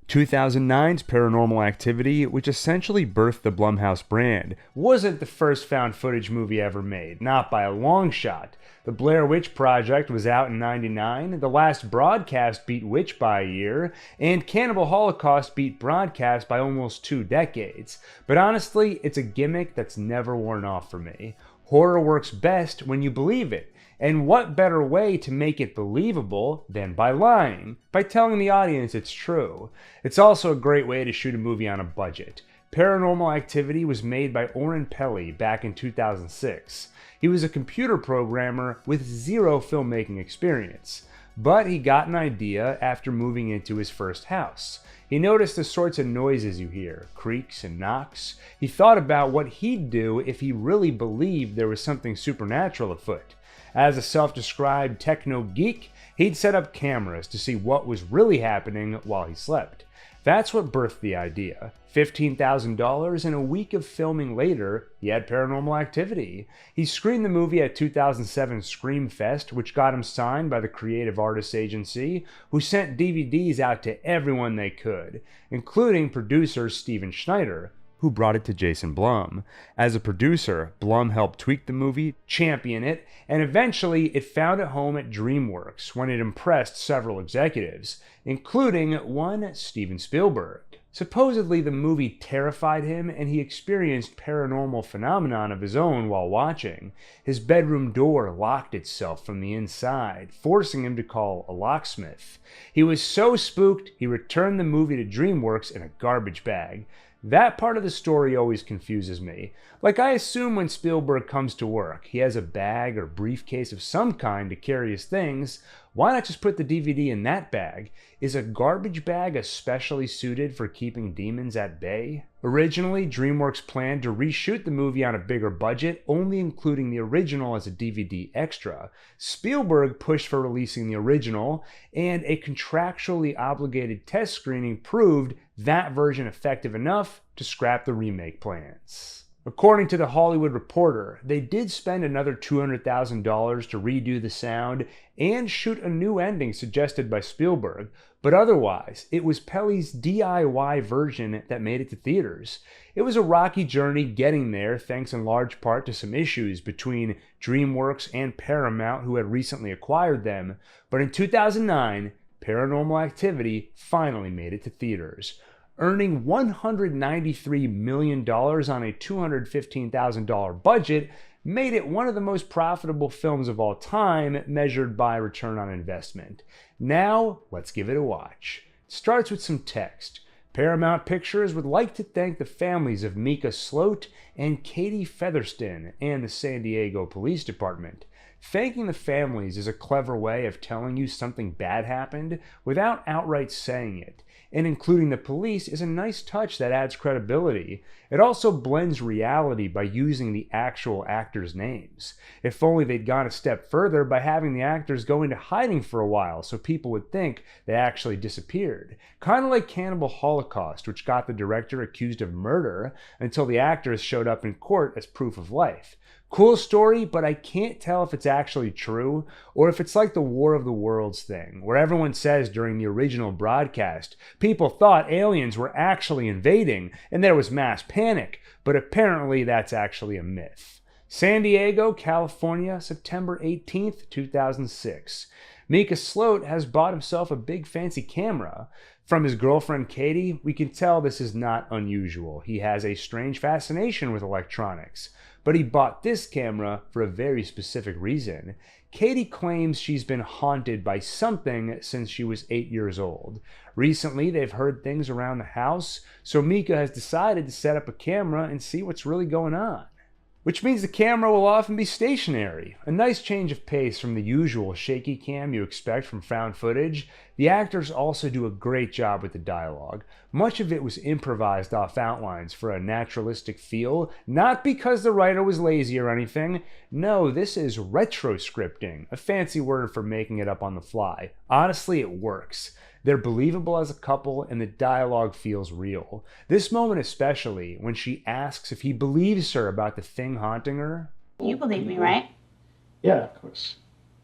2009's Paranormal Activity, which essentially birthed the Blumhouse brand, wasn't the first found footage movie ever made, not by a long shot. The Blair Witch Project was out in '99, The Last Broadcast beat Witch by a year, and Cannibal Holocaust beat Broadcast by almost 2 decades. But honestly, it's a gimmick that's never worn off for me. Horror works best when you believe it. And what better way to make it believable than by lying, by telling the audience it's true. It's also a great way to shoot a movie on a budget. Paranormal Activity was made by Oren Peli back in 2006. He was a computer programmer with zero filmmaking experience, but he got an idea after moving into his first house. He noticed the sorts of noises you hear, creaks and knocks. He thought about what he'd do if he really believed there was something supernatural afoot. As a self-described techno geek, he'd set up cameras to see what was really happening while he slept. That's what birthed the idea. $15,000 and a week of filming later, he had Paranormal Activity. He screened the movie at 2007 Screamfest, which got him signed by the Creative Artists Agency, who sent DVDs out to everyone they could, including producer Steven Schneider, who brought it to Jason Blum. As a producer, Blum helped tweak the movie, champion it, and eventually it found a home at DreamWorks when it impressed several executives, including one Steven Spielberg. Supposedly the movie terrified him and he experienced paranormal phenomenon of his own while watching. His bedroom door locked itself from the inside, forcing him to call a locksmith. He was so spooked he returned the movie to DreamWorks in a garbage bag. That part of the story always confuses me. Like, I assume when Spielberg comes to work, he has a bag or briefcase of some kind to carry his things. Why not just put the DVD in that bag? Is a garbage bag especially suited for keeping demons at bay? Originally, DreamWorks planned to reshoot the movie on a bigger budget, only including the original as a DVD extra. Spielberg pushed for releasing the original, and a contractually obligated test screening proved that version effective enough to scrap the remake plans. According to The Hollywood Reporter, they did spend another $200,000 to redo the sound and shoot a new ending suggested by Spielberg, but otherwise, it was Peli's DIY version that made it to theaters. It was a rocky journey getting there, thanks in large part to some issues between DreamWorks and Paramount, who had recently acquired them, but in 2009, Paranormal Activity finally made it to theaters. Earning $193 million on a $215,000 budget made it one of the most profitable films of all time, measured by return on investment. Now, let's give it a watch. It starts with some text. Paramount Pictures would like to thank the families of Micah Sloat and Katie Featherston and the San Diego Police Department. Thanking the families is a clever way of telling you something bad happened without outright saying it. And including the police is a nice touch that adds credibility. It also blends reality by using the actual actors' names. If only they'd gone a step further by having the actors go into hiding for a while so people would think they actually disappeared. Kind of like Cannibal Holocaust, which got the director accused of murder until the actors showed up in court as proof of life. Cool story, but I can't tell if it's actually true or if it's like the War of the Worlds thing, where everyone says during the original broadcast, people thought aliens were actually invading and there was mass panic, but apparently that's actually a myth. San Diego, California, September 18th, 2006. Micah Sloat has bought himself a big fancy camera. From his girlfriend Katie, we can tell this is not unusual. He has a strange fascination with electronics. But he bought this camera for a very specific reason. Katie claims she's been haunted by something since she was 8 years old. Recently, they've heard things around the house, so Micah has decided to set up a camera and see what's really going on. Which means the camera will often be stationary. A nice change of pace from the usual shaky cam you expect from found footage. The actors also do a great job with the dialogue. Much of it was improvised off outlines for a naturalistic feel, not because the writer was lazy or anything. No, this is retroscripting, a fancy word for making it up on the fly. Honestly, it works. They're believable as a couple and the dialogue feels real. This moment especially, when she asks if he believes her about the thing haunting her. You believe me, right? Yeah, of course.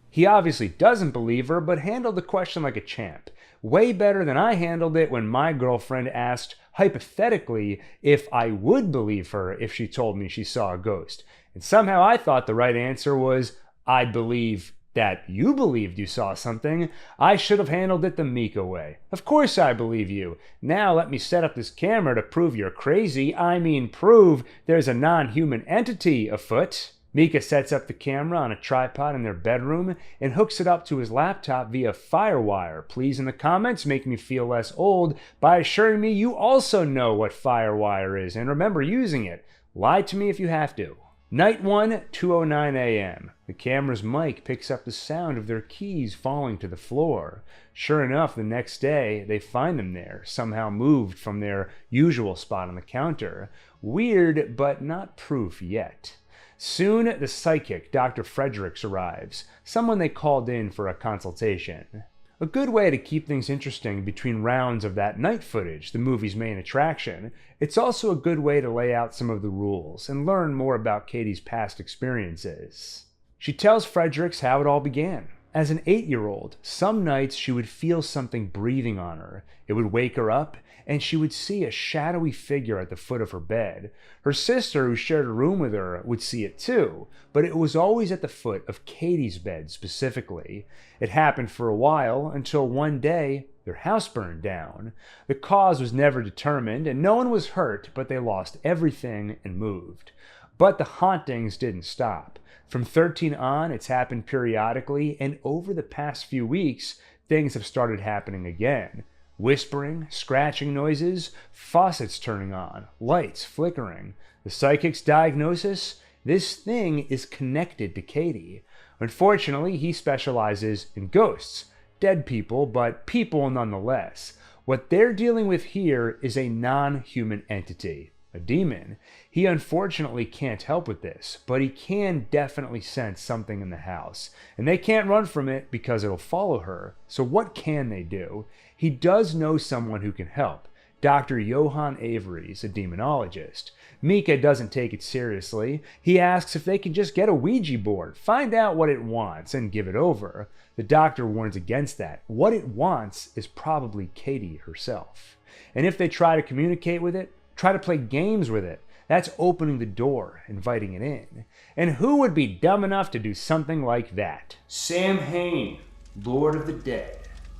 He obviously doesn't believe her, but handled the question like a champ. Way better than I handled it when my girlfriend asked, hypothetically, if I would believe her if she told me she saw a ghost. And somehow I thought the right answer was, I'd believe that you believed you saw something. I should have handled it the Mika way. Of course I believe you. Now let me set up this camera to prove you're crazy. I mean prove there's a non-human entity afoot. Mika sets up the camera on a tripod in their bedroom and hooks it up to his laptop via FireWire. Please in the comments make me feel less old by assuring me you also know what FireWire is and remember using it. Lie to me if you have to. Night 1, 2:09 a.m. The camera's mic picks up the sound of their keys falling to the floor. Sure enough, the next day, they find them there, somehow moved from their usual spot on the counter. Weird, but not proof yet. Soon, the psychic, Dr. Fredericks, arrives, someone they called in for a consultation. A good way to keep things interesting between rounds of that night footage, the movie's main attraction. It's also a good way to lay out some of the rules and learn more about Katie's past experiences. She tells Fredericks how it all began. As an 8-year-old, some nights she would feel something breathing on her. It would wake her up, and she would see a shadowy figure at the foot of her bed. Her sister, who shared a room with her, would see it too, but it was always at the foot of Katie's bed specifically. It happened for a while, until one day, their house burned down. The cause was never determined, and no one was hurt, but they lost everything and moved. But the hauntings didn't stop. From 13 on, it's happened periodically, and over the past few weeks, things have started happening again. Whispering, scratching noises, faucets turning on, lights flickering. The psychic's diagnosis? This thing is connected to Katie. Unfortunately, he specializes in ghosts. Dead people, but people nonetheless. What they're dealing with here is a non-human entity, a demon. He unfortunately can't help with this, but he can definitely sense something in the house. And they can't run from it because it'll follow her. So what can they do? He does know someone who can help. Dr. Johann Avery's a demonologist. Mika doesn't take it seriously. He asks if they can just get a Ouija board, find out what it wants, and give it over. The doctor warns against that. What it wants is probably Katie herself. And if they try to communicate with it, try to play games with it, that's opening the door, inviting it in. And who would be dumb enough to do something like that? Sam Hain, Lord of the Dead.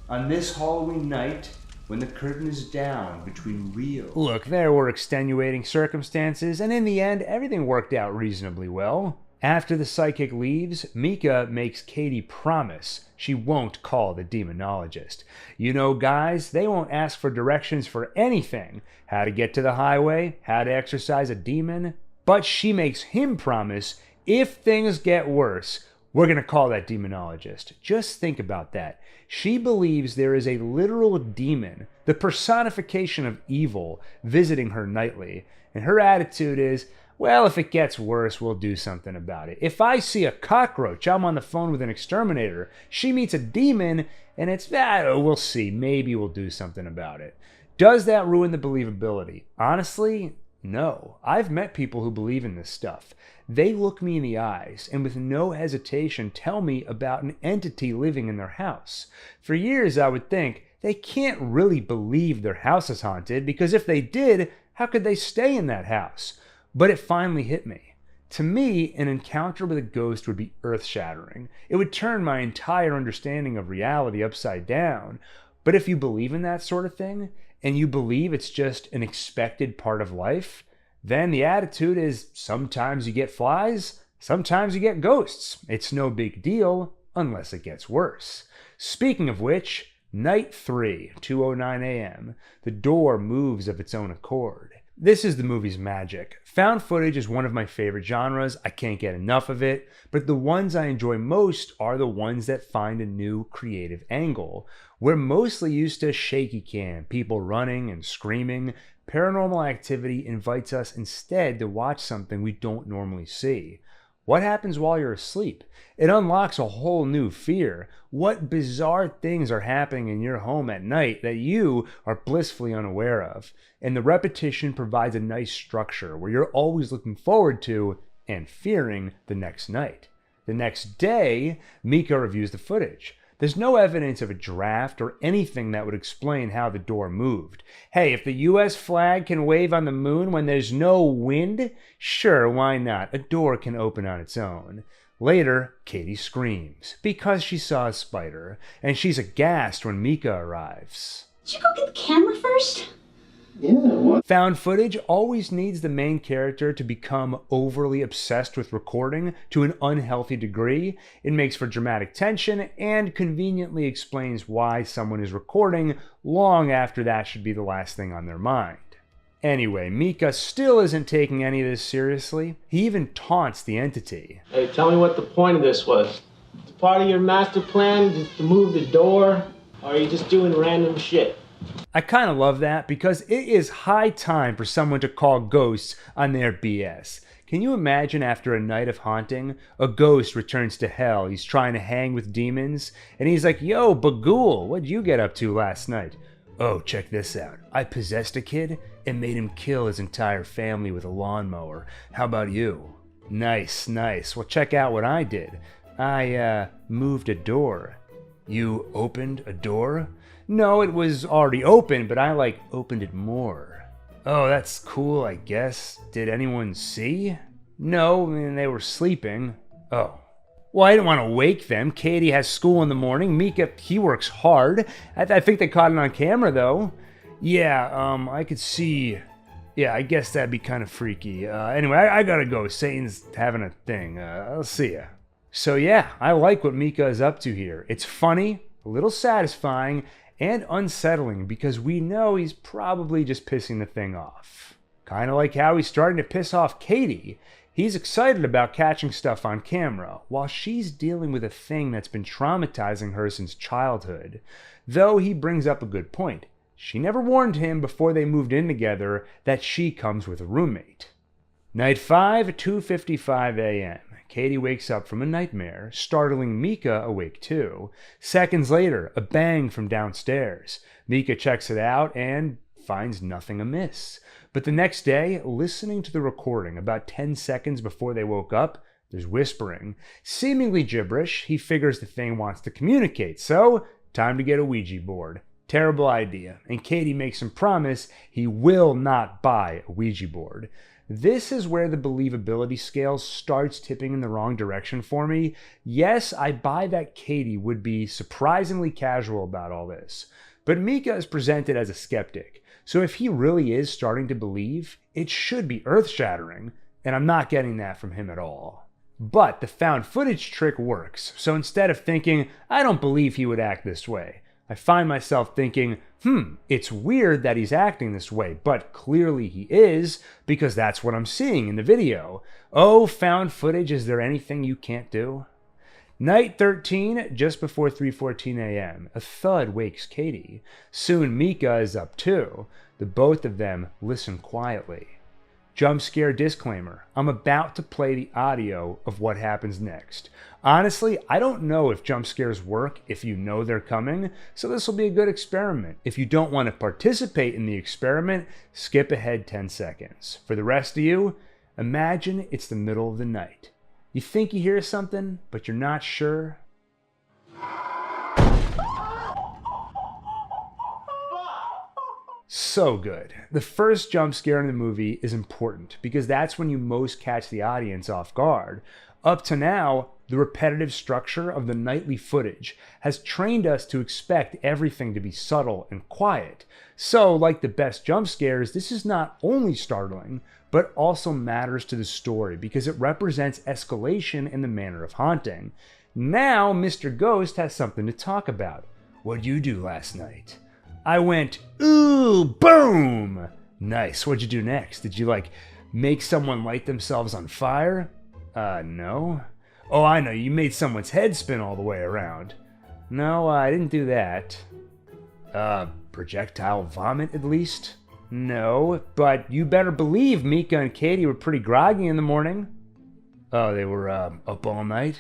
On this Halloween night, when the curtain is down between real... Look, there were extenuating circumstances, and in the end, everything worked out reasonably well. After the psychic leaves, Mika makes Katie promise she won't call the demonologist. You know, guys, they won't ask for directions for anything. How to get to the highway, how to exorcise a demon. But she makes him promise, if things get worse, we're going to call that demonologist. Just think about that. She believes there is a literal demon, the personification of evil, visiting her nightly. And her attitude is, well, if it gets worse, we'll do something about it. If I see a cockroach, I'm on the phone with an exterminator. She meets a demon, and it's, we'll see. Maybe we'll do something about it. Does that ruin the believability? Honestly, no. I've met people who believe in this stuff. They look me in the eyes and with no hesitation tell me about an entity living in their house. For years I would think, they can't really believe their house is haunted because if they did, how could they stay in that house? But it finally hit me. To me, an encounter with a ghost would be earth-shattering. It would turn my entire understanding of reality upside down. But if you believe in that sort of thing, and you believe it's just an expected part of life, then the attitude is sometimes you get flies, sometimes you get ghosts. It's no big deal unless it gets worse. Speaking of which, night 3, 2:09 a.m. The door moves of its own accord. This is the movie's magic. Found footage is one of my favorite genres. I can't get enough of it, but the ones I enjoy most are the ones that find a new creative angle. We're mostly used to shaky cam, people running and screaming. Paranormal Activity invites us instead to watch something we don't normally see. What happens while you're asleep? It unlocks a whole new fear. What bizarre things are happening in your home at night that you are blissfully unaware of? And the repetition provides a nice structure where you're always looking forward to and fearing the next night. The next day, Mika reviews the footage. There's no evidence of a draft or anything that would explain how the door moved. Hey, if the US flag can wave on the moon when there's no wind, sure, why not? A door can open on its own. Later, Katie screams because she saw a spider, and she's aghast when Mika arrives. Did you go get the camera first? Yeah, what? Found footage always needs the main character to become overly obsessed with recording to an unhealthy degree. It makes for dramatic tension and conveniently explains why someone is recording long after that should be the last thing on their mind. Anyway, Mika still isn't taking any of this seriously. He even taunts the entity. Hey, tell me what the point of this was. It's part of your master plan just to move the door, or are you just doing random shit? I kind of love that because it is high time for someone to call ghosts on their BS. Can you imagine after a night of haunting, a ghost returns to hell, he's trying to hang with demons, and he's like, yo, Bagul, what'd you get up to last night? Oh, check this out. I possessed a kid and made him kill his entire family with a lawnmower. How about you? Nice, nice. Well, check out what I did. I, moved a door. You opened a door? No, it was already open, but I, opened it more. Oh, that's cool, I guess. Did anyone see? No, I mean, they were sleeping. Oh. Well, I didn't want to wake them. Katie has school in the morning. Mika, he works hard. I think they caught it on camera, though. Yeah, I could see. Yeah, I guess that'd be kind of freaky. Anyway, I gotta go. Satan's having a thing. I'll see ya. So yeah, I like what Mika is up to here. It's funny, a little satisfying, and unsettling because we know he's probably just pissing the thing off. Kind of like how he's starting to piss off Katie. He's excited about catching stuff on camera, while she's dealing with a thing that's been traumatizing her since childhood. Though he brings up a good point. She never warned him before they moved in together that she comes with a roommate. Night 5, 2:55 a.m. Katie wakes up from a nightmare, startling Mika awake too. Seconds later, a bang from downstairs. Mika checks it out and finds nothing amiss. But the next day, listening to the recording about 10 seconds before they woke up, there's whispering. Seemingly gibberish, he figures the thing wants to communicate, so time to get a Ouija board. Terrible idea, and Katie makes him promise he will not buy a Ouija board. This is where the believability scale starts tipping in the wrong direction for me. Yes, I buy that Katie would be surprisingly casual about all this, but Mika is presented as a skeptic, so if he really is starting to believe, it should be earth-shattering, and I'm not getting that from him at all. But the found footage trick works, so instead of thinking, I don't believe he would act this way, I find myself thinking, it's weird that he's acting this way, but clearly he is, because that's what I'm seeing in the video. Oh, found footage, is there anything you can't do? Night 13, just before 3:14 a.m., a thud wakes Katie. Soon Mika is up too. The both of them listen quietly. Jump scare disclaimer. I'm about to play the audio of what happens next. Honestly, I don't know if jump scares work if you know they're coming, so this will be a good experiment. If you don't want to participate in the experiment, skip ahead 10 seconds. For the rest of you, imagine it's the middle of the night. You think you hear something, but you're not sure. So good. The first jump scare in the movie is important because that's when you most catch the audience off guard. Up to now, the repetitive structure of the nightly footage has trained us to expect everything to be subtle and quiet. So, like the best jump scares, this is not only startling, but also matters to the story because it represents escalation in the manner of haunting. Now, Mr. Ghost has something to talk about. What'd you do last night? I went, ooh, boom! Nice. What'd you do next? Did you, make someone light themselves on fire? No. Oh, I know. You made someone's head spin all the way around. No, I didn't do that. Projectile vomit, at least? No, but you better believe Mika and Katie were pretty groggy in the morning. Oh, they were, up all night?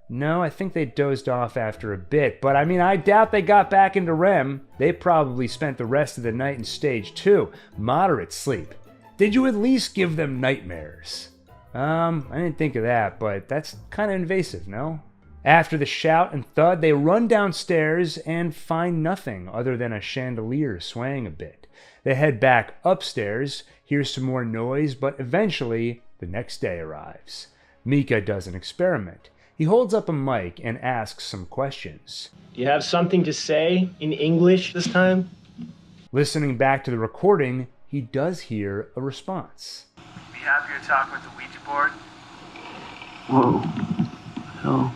No, I think they dozed off after a bit, but I doubt they got back into REM. They probably spent the rest of the night in stage 2, moderate sleep. Did you at least give them nightmares? I didn't think of that, but that's kind of invasive, no? After the shout and thud, they run downstairs and find nothing other than a chandelier swaying a bit. They head back upstairs, hear some more noise, but eventually the next day arrives. Mika does an experiment. He holds up a mic and asks some questions. Do you have something to say in English this time? Listening back to the recording, he does hear a response. Be happy to talk with the Ouija board? Whoa. No.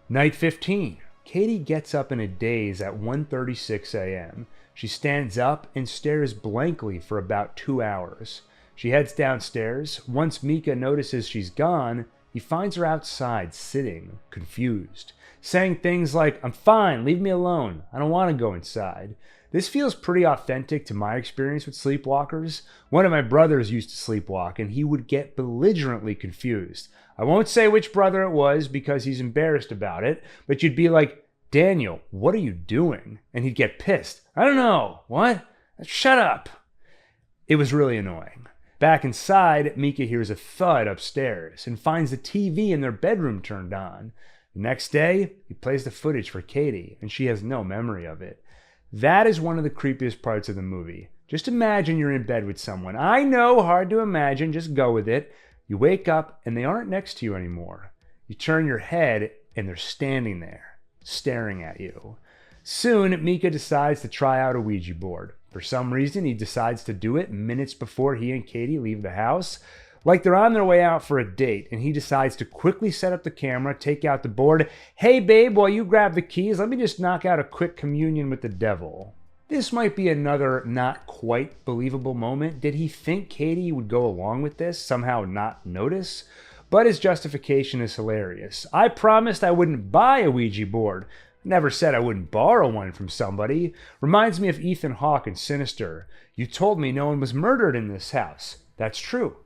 Night 15. Katie gets up in a daze at 1:36 a.m. She stands up and stares blankly for about 2 hours. She heads downstairs. Once Mika notices she's gone, he finds her outside sitting, confused, saying things like, "I'm fine, leave me alone, I don't want to go inside." This feels pretty authentic to my experience with sleepwalkers. One of my brothers used to sleepwalk, and he would get belligerently confused. I won't say which brother it was because he's embarrassed about it, but you'd be like, "Daniel, what are you doing?" And he'd get pissed. "I don't know. What? Shut up." It was really annoying. Back inside, Mika hears a thud upstairs and finds the TV in their bedroom turned on. The next day, he plays the footage for Katie, and she has no memory of it. That is one of the creepiest parts of the movie. Just imagine you're in bed with someone. I know, hard to imagine, just go with it. You wake up and they aren't next to you anymore. You turn your head and they're standing there, staring at you. Soon, Mika decides to try out a Ouija board. For some reason, he decides to do it minutes before he and Katie leave the house. Like they're on their way out for a date, and he decides to quickly set up the camera, take out the board. "Hey babe, while you grab the keys, let me just knock out a quick communion with the devil." This might be another not quite believable moment. Did he think Katie would go along with this, somehow not notice? But his justification is hilarious. "I promised I wouldn't buy a Ouija board. Never said I wouldn't borrow one from somebody." Reminds me of Ethan Hawke in Sinister. "You told me no one was murdered in this house." That's true.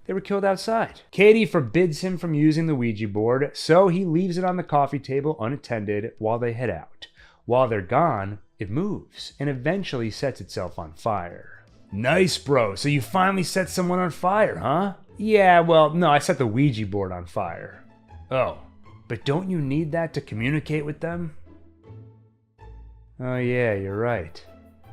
They were killed outside. Katie forbids him from using the Ouija board, so he leaves it on the coffee table unattended while they head out. While they're gone, it moves and eventually sets itself on fire. "Nice, bro. So you finally set someone on fire, huh?" "Yeah, well, no, I set the Ouija board on fire." "Oh, but don't you need that to communicate with them?" "Oh yeah, you're right.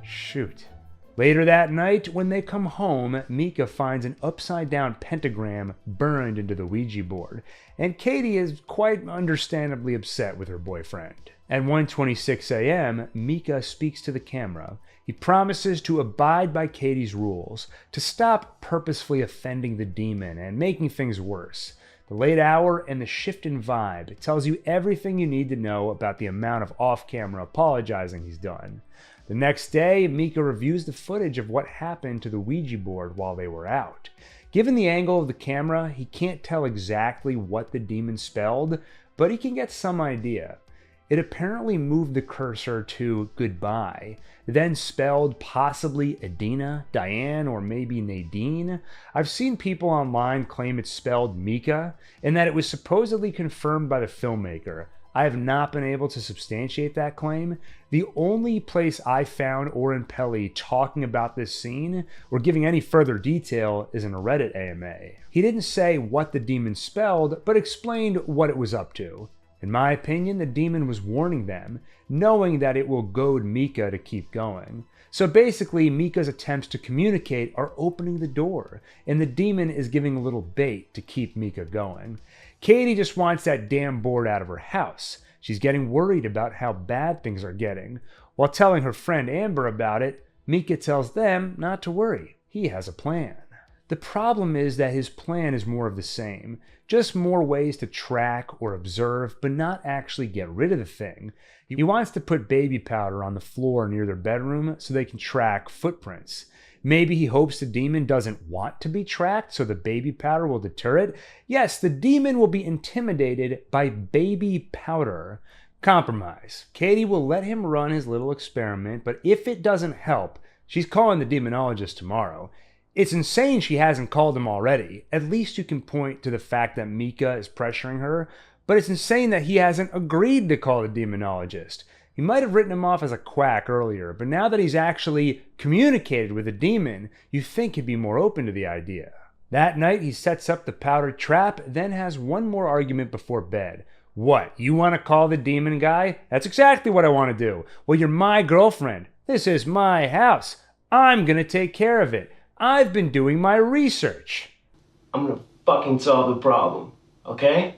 Shoot." Later that night, when they come home, Mika finds an upside-down pentagram burned into the Ouija board, and Katie is quite understandably upset with her boyfriend. At 1:26 a.m., Mika speaks to the camera. He promises to abide by Katie's rules, to stop purposefully offending the demon and making things worse. The late hour and the shift in vibe tells you everything you need to know about the amount of off-camera apologizing he's done. The next day, Mika reviews the footage of what happened to the Ouija board while they were out. Given the angle of the camera, he can't tell exactly what the demon spelled, but he can get some idea. It apparently moved the cursor to goodbye, then spelled possibly Adina, Diane, or maybe Nadine. I've seen people online claim it's spelled Mika, and that it was supposedly confirmed by the filmmaker. I have not been able to substantiate that claim. The only place I found Oren Peli talking about this scene or giving any further detail is in a Reddit AMA. He didn't say what the demon spelled, but explained what it was up to. In my opinion, the demon was warning them, knowing that it will goad Mika to keep going. So basically, Mika's attempts to communicate are opening the door, and the demon is giving a little bait to keep Mika going. Katie just wants that damn board out of her house. She's getting worried about how bad things are getting. While telling her friend Amber about it, Mika tells them not to worry. He has a plan. The problem is that his plan is more of the same. Just more ways to track or observe, but not actually get rid of the thing. He wants to put baby powder on the floor near their bedroom so they can track footprints. Maybe he hopes the demon doesn't want to be tracked, so the baby powder will deter it. Yes, the demon will be intimidated by baby powder. Compromise. Katie will let him run his little experiment, but if it doesn't help, she's calling the demonologist tomorrow. It's insane she hasn't called him already. At least you can point to the fact that Mika is pressuring her, but it's insane that he hasn't agreed to call the demonologist. He might have written him off as a quack earlier, but now that he's actually communicated with a demon, you think he'd be more open to the idea. That night, he sets up the powdered trap, then has one more argument before bed. What, you want to call the demon guy? That's exactly what I want to do. Well, you're my girlfriend. This is my house. I'm gonna take care of it. I've been doing my research. I'm gonna fucking solve the problem, okay?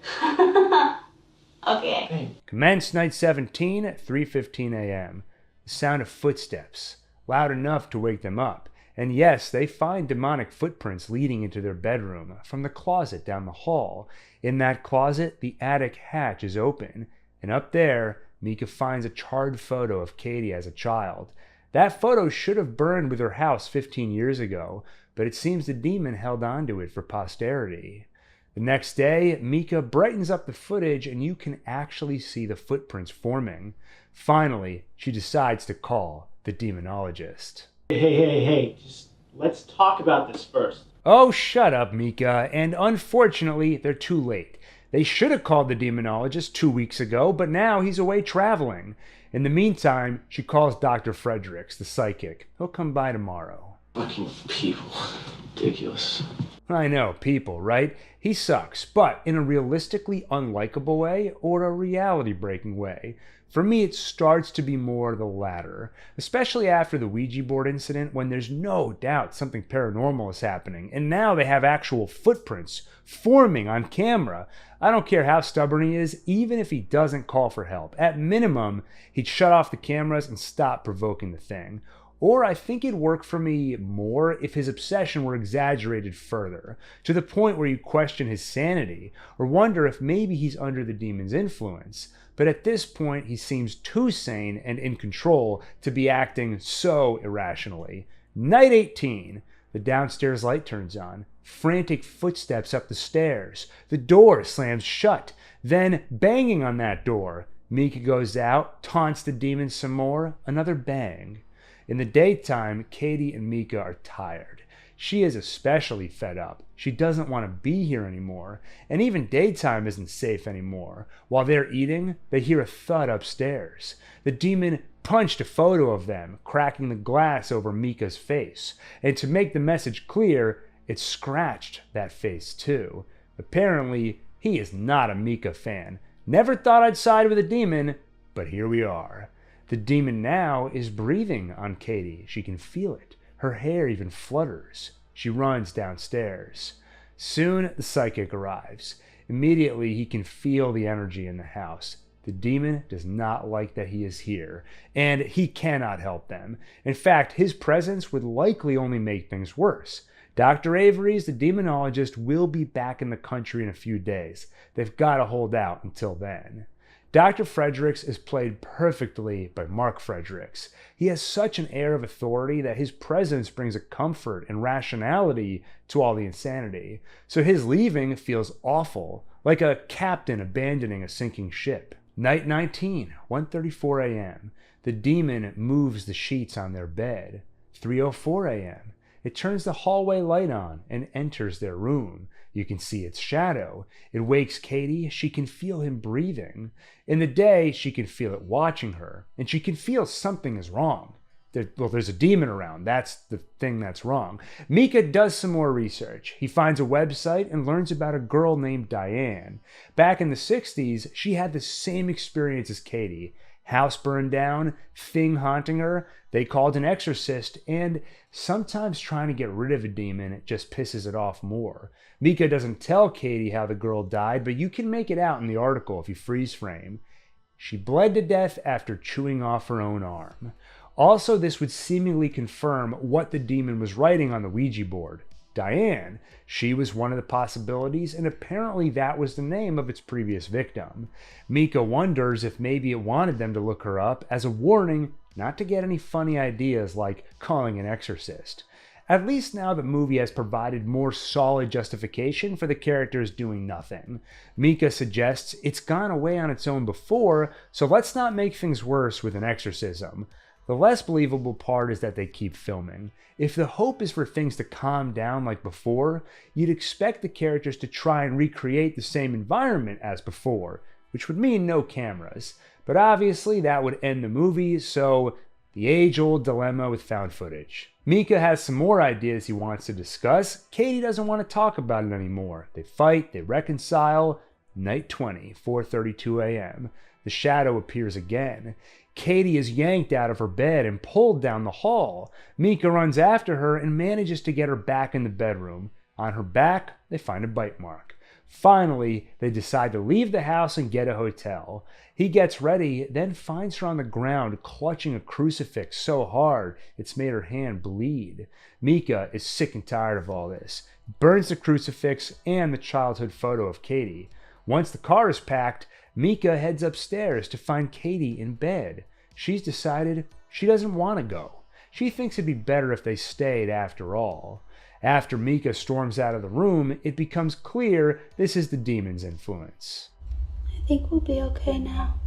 Okay. Hey. Commence night 17 at 3:15 a.m. The sound of footsteps, loud enough to wake them up. And yes, they find demonic footprints leading into their bedroom from the closet down the hall. In that closet, the attic hatch is open. And up there, Mika finds a charred photo of Katie as a child. That photo should have burned with her house 15 years ago, but it seems the demon held onto it for posterity. The next day, Mika brightens up the footage and you can actually see the footprints forming. Finally, she decides to call the demonologist. Hey, just let's talk about this first. Oh, shut up, Mika, and unfortunately, they're too late. They should have called the demonologist 2 weeks ago, but now he's away traveling. In the meantime, she calls Dr. Fredericks, the psychic. He'll come by tomorrow. Fucking people. Ridiculous. I know, people, right? He sucks, but in a realistically unlikable way or a reality-breaking way. For me, it starts to be more the latter, especially after the Ouija board incident when there's no doubt something paranormal is happening, and now they have actual footprints forming on camera. I don't care how stubborn he is, even if he doesn't call for help. At minimum, he'd shut off the cameras and stop provoking the thing. Or I think it'd work for me more if his obsession were exaggerated further, to the point where you question his sanity, or wonder if maybe he's under the demon's influence. But at this point, he seems too sane and in control to be acting so irrationally. Night 18. The downstairs light turns on. Frantic footsteps up the stairs. The door slams shut. Then, banging on that door. Mika goes out, taunts the demon some more. Another bang. In the daytime, Katie and Mika are tired. She is especially fed up. She doesn't want to be here anymore. And even daytime isn't safe anymore. While they're eating, they hear a thud upstairs. The demon punched a photo of them, cracking the glass over Mika's face. And to make the message clear, it scratched that face too. Apparently, he is not a Mika fan. Never thought I'd side with a demon, but here we are. The demon now is breathing on Katie. She can feel it. Her hair even flutters. She runs downstairs. Soon, the psychic arrives. Immediately, he can feel the energy in the house. The demon does not like that he is here, and he cannot help them. In fact, his presence would likely only make things worse. Dr. Avery's, the demonologist, will be back in the country in a few days. They've got to hold out until then. Dr. Fredericks is played perfectly by Mark Fredericks. He has such an air of authority that his presence brings a comfort and rationality to all the insanity. So his leaving feels awful, like a captain abandoning a sinking ship. Night 19, 1:34 a.m. The demon moves the sheets on their bed. 3:04 a.m. It turns the hallway light on and enters their room. You can see its shadow. It wakes Katie. She can feel him breathing. In the day, she can feel it watching her, and she can feel something is wrong. There's a demon around. That's the thing that's wrong. Mika does some more research. He finds a website and learns about a girl named Diane. Back in the 60s, she had the same experience as Katie. House burned down, thing haunting her. They called an exorcist, and sometimes trying to get rid of a demon just pisses it off more. Mika doesn't tell Katie how the girl died, but you can make it out in the article if you freeze frame. She bled to death after chewing off her own arm. Also, this would seemingly confirm what the demon was writing on the Ouija board. Diane. She was one of the possibilities, and apparently that was the name of its previous victim. Mika wonders if maybe it wanted them to look her up as a warning not to get any funny ideas like calling an exorcist. At least now the movie has provided more solid justification for the characters doing nothing. Mika suggests it's gone away on its own before, so let's not make things worse with an exorcism. The less believable part is that they keep filming. If the hope is for things to calm down like before, you'd expect the characters to try and recreate the same environment as before, which would mean no cameras. But obviously that would end the movie, so the age-old dilemma with found footage. Mika has some more ideas he wants to discuss. Katie doesn't want to talk about it anymore. They fight, they reconcile, Night 20, 4:32 a.m. The shadow appears again. Katie is yanked out of her bed and pulled down the hall. Mika runs after her and manages to get her back in the bedroom. On her back, they find a bite mark. Finally, they decide to leave the house and get a hotel. He gets ready, then finds her on the ground clutching a crucifix so hard it's made her hand bleed. Mika is sick and tired of all this, burns the crucifix and the childhood photo of Katie. Once the car is packed, Mika heads upstairs to find Katie in bed. She's decided she doesn't want to go. She thinks it'd be better if they stayed after all. After Mika storms out of the room, it becomes clear this is the demon's influence. I think we'll be okay now.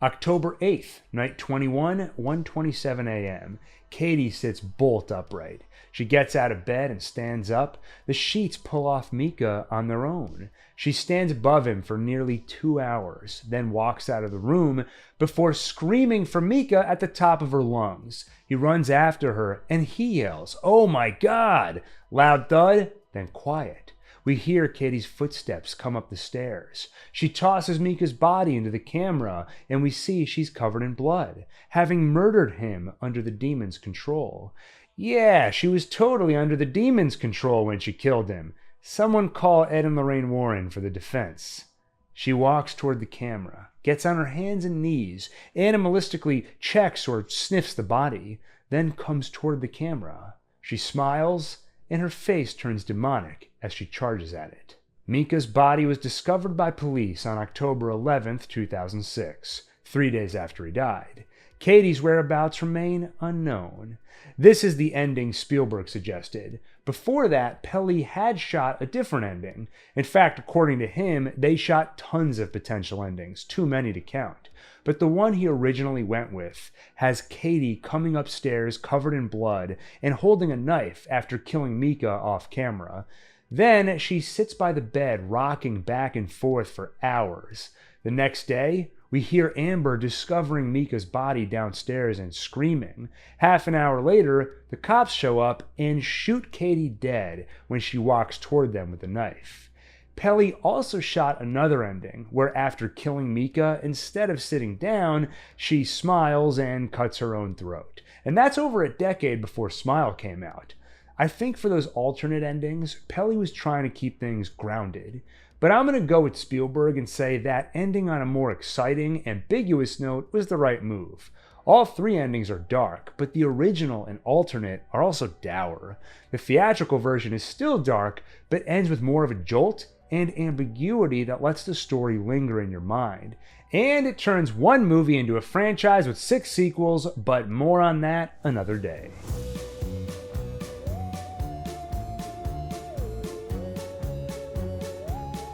October 8th, night 21, 1:27 a.m. Katie sits bolt upright. She gets out of bed and stands up. The sheets pull off Mika on their own. She stands above him for nearly 2 hours, then walks out of the room before screaming for Mika at the top of her lungs. He runs after her and he yells, "Oh my God!" Loud thud, then quiet. We hear Katie's footsteps come up the stairs. She tosses Mika's body into the camera, and we see she's covered in blood, having murdered him under the demon's control. Yeah, she was totally under the demon's control when she killed him. Someone call Ed and Lorraine Warren for the defense. She walks toward the camera, gets on her hands and knees, animalistically checks or sniffs the body, then comes toward the camera. She smiles, and her face turns demonic as she charges at it. Mika's body was discovered by police on October 11th, 2006, 3 days after he died. Katie's whereabouts remain unknown. This is the ending Spielberg suggested. Before that, Pelli had shot a different ending. In fact, according to him, they shot tons of potential endings, too many to count. But the one he originally went with has Katie coming upstairs covered in blood and holding a knife after killing Mika off camera. Then she sits by the bed rocking back and forth for hours. The next day, we hear Amber discovering Mika's body downstairs and screaming. Half an hour later, the cops show up and shoot Katie dead when she walks toward them with a knife. Pelli also shot another ending, where after killing Mika, instead of sitting down, she smiles and cuts her own throat. And that's over a decade before Smile came out. I think for those alternate endings, Pelli was trying to keep things grounded. But I'm going to go with Spielberg and say that ending on a more exciting, ambiguous note was the right move. All three endings are dark, but the original and alternate are also dour. The theatrical version is still dark, but ends with more of a jolt and ambiguity that lets the story linger in your mind. And it turns one movie into a franchise with 6 sequels, but more on that another day.